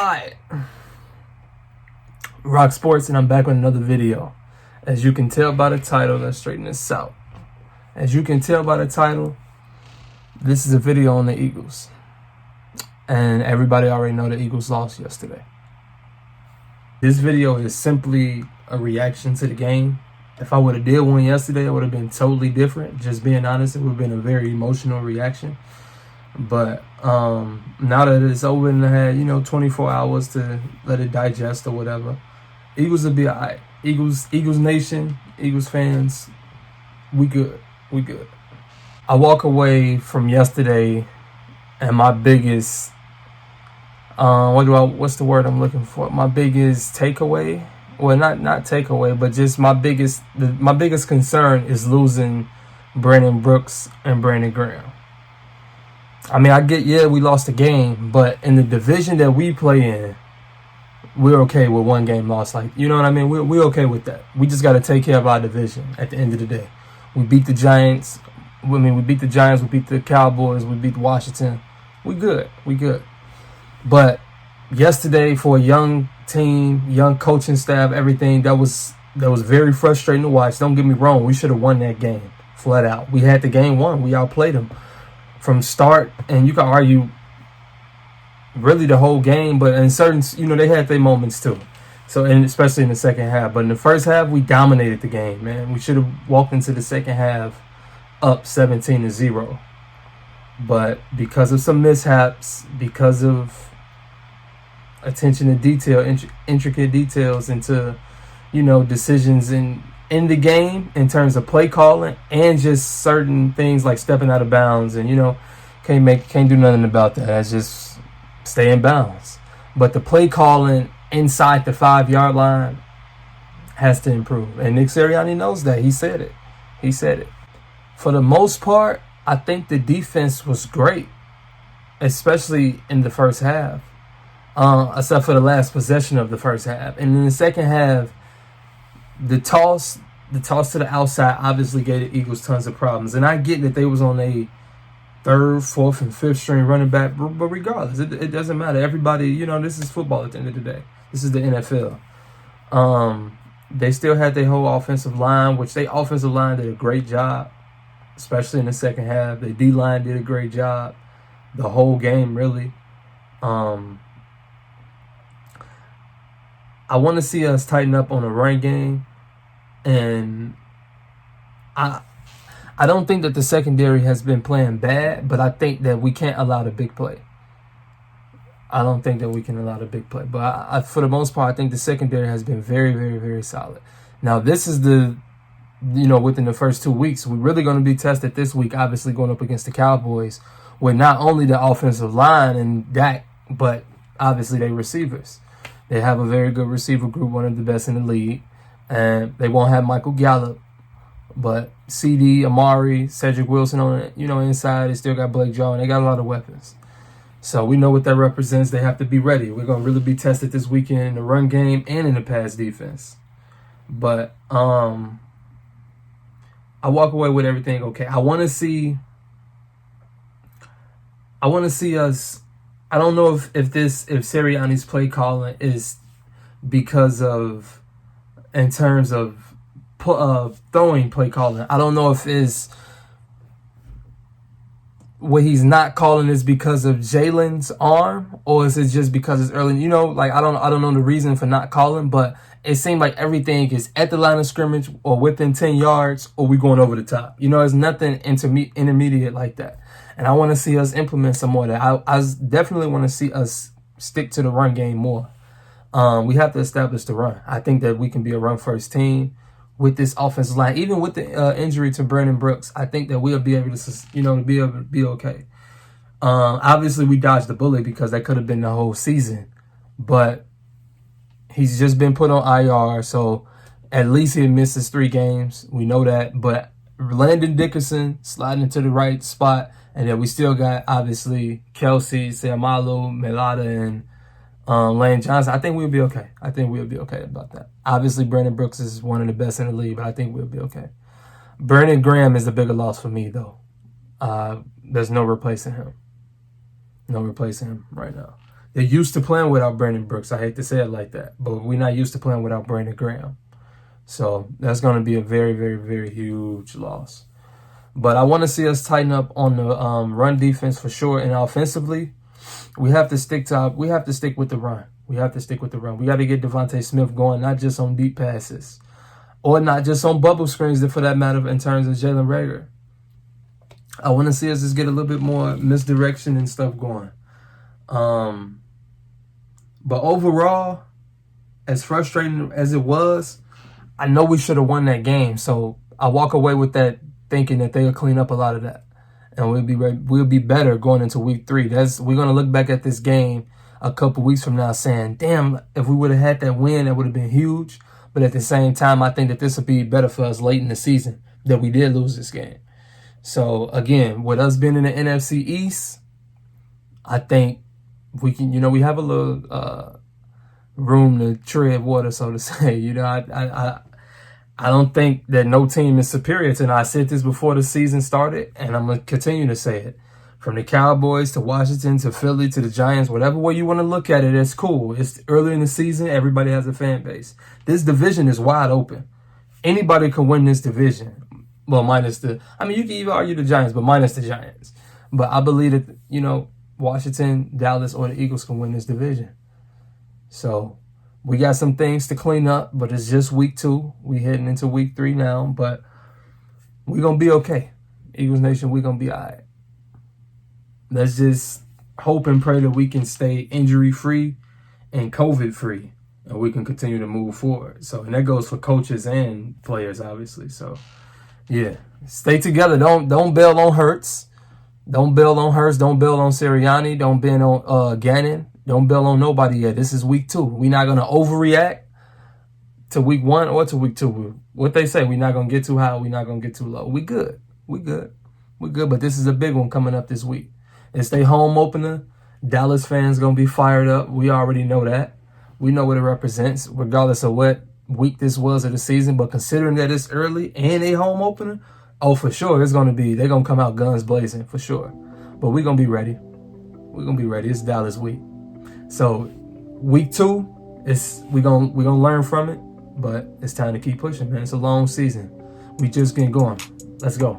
Alright, RocSports, and I'm back with another video. As you can tell by the title, let's straighten this out. As you can tell by the title, this is a video on the Eagles. And everybody already know the Eagles lost yesterday. This video is simply a reaction to the game. If I would have did one yesterday, it would have been totally different. Just being honest, it would have been a very emotional reaction. But now that it's over and I had 24 hours to let it digest or whatever, Eagles will be all right. Eagles Nation, Eagles fans, we good. I walk away from yesterday and my biggest what's the word I'm looking for? My biggest takeaway. Well, not takeaway, but just my biggest concern is losing Brandon Brooks and Brandon Graham. I mean, I get, we lost the game, but in the division that we play in, we're okay with one game loss. Like, you know what I mean? We're okay with that. We just got to take care of our division at the end of the day. We beat the Giants. We beat the Giants. We beat the Cowboys. We beat Washington. We good. But yesterday, for a young team, young coaching staff, everything, that was very frustrating to watch. Don't get me wrong. We should have won that game flat out. We had the game won. We outplayed them from start, and you can argue really the whole game, but in certain, they had their moments too. So, and especially in the second half. But in the first half, we dominated the game, man. We should have walked into the second half up 17-0. But because of some mishaps, because of attention to detail, intricate details into, decisions in the game in terms of play calling and just certain things like stepping out of bounds, and can't do nothing about that. That's just stay in bounds. But the play calling inside the 5-yard line has to improve, and Nick Sirianni knows that. He said it. For the most part, I think the defense was great, especially in the first half, except for the last possession of the first half. And in the second half, the toss to the outside obviously gave the Eagles tons of problems. And I get that they was on a 3rd, 4th, and 5th string running back, but regardless, it doesn't matter. Everybody, this is football at the end of the day. This is the NFL. They still had their whole offensive line, which their offensive line did a great job, especially in the second half. The D-line did a great job the whole game, really. I want to see us tighten up on the run game, and I don't think that the secondary has been playing bad, but I think that we can't allow the big play. I don't think that we can allow the big play, but for the most part, I think the secondary has been very, very, very solid. Now, this is within the first 2 weeks, we're really going to be tested this week, obviously going up against the Cowboys, with not only the offensive line and Dak, but obviously their receivers. They have a very good receiver group, one of the best in the league. And they won't have Michael Gallup, but CD, Amari, Cedric Wilson on it, inside. They still got Blake Jarwin. They got a lot of weapons. So we know what that represents. They have to be ready. We're going to really be tested this weekend in the run game and in the pass defense. But I walk away with everything okay. I want to see us. I don't know if Sirianni's play calling is because of, in terms of throwing play calling. I don't know if it's what he's not calling is because of Jalen's arm, or is it just because it's early? I don't know the reason for not calling, but it seemed like everything is at the line of scrimmage or within 10 yards, or we going over the top. There's nothing intermediate like that. And I want to see us implement some more of that. I definitely want to see us stick to the run game more. We have to establish the run. I think that we can be a run-first team with this offensive line. Even with the injury to Brandon Brooks, I think that we'll be able to, be okay. Obviously, we dodged the bullet because that could have been the whole season. But he's just been put on IR, so at least he misses 3 games. We know that. But Landon Dickerson sliding into the right spot. And then we still got, obviously, Kelsey, Seumalo, Melada, and Lane Johnson. I think we'll be okay. I think we'll be okay about that. Obviously, Brandon Brooks is one of the best in the league, but I think we'll be okay. Brandon Graham is the bigger loss for me, though. There's no replacing him. No replacing him right now. They're used to playing without Brandon Brooks. I hate to say it like that, but we're not used to playing without Brandon Graham. So that's going to be a very, very, very huge loss. But I want to see us tighten up on the run defense for sure. And offensively, we have to stick with the run. We have to stick with the run. We got to get Devontae Smith going, not just on deep passes, or not just on bubble screens, for that matter, in terms of Jalen Reagor. I want to see us just get a little bit more misdirection and stuff going. But overall, as frustrating as it was, I know we should have won that game. So I walk away with that thinking that they'll clean up a lot of that, and we'll be better going into week 3. We're gonna look back at this game a couple weeks from now saying, damn, if we would have had that win, that would have been huge. But at the same time, I think that this will be better for us late in the season that we did lose this game. So again, with us being in the NFC East, I think we can, we have a little room to tread water, so to say. I don't think that no team is superior to. And I said this before the season started, and I'm gonna continue to say it. From the Cowboys to Washington to Philly to the Giants, whatever way you want to look at it, it's cool. It's early in the season. Everybody has a fan base. This division is wide open. Anybody can win this division. Well, minus you can even argue the Giants, but minus the Giants. But I believe that, Washington, Dallas, or the Eagles can win this division. So we got some things to clean up, but it's just week 2. We heading into week 3 now, but we're going to be okay. Eagles Nation, we're going to be all right. Let's just hope and pray that we can stay injury-free and COVID-free, and we can continue to move forward. So, and that goes for coaches and players, obviously. So, yeah, stay together. Don't bail on Hurts. Don't bail on Hurts. Don't bail on Sirianni. Don't bail on Gannon. Don't bail on nobody yet. This is week 2. We're not going to overreact to week 1 or to week 2. What they say, we're not going to get too high. We're not going to get too low. We good. But this is a big one coming up this week. It's their home opener. Dallas fans going to be fired up. We already know that. We know what it represents, regardless of what week this was of the season. But considering that it's early and a home opener, oh, for sure, they're going to come out guns blazing, for sure. But we're going to be ready. It's Dallas week. So week 2, we're gonna learn from it, but it's time to keep pushing, man. It's a long season. We just getting going. Let's go.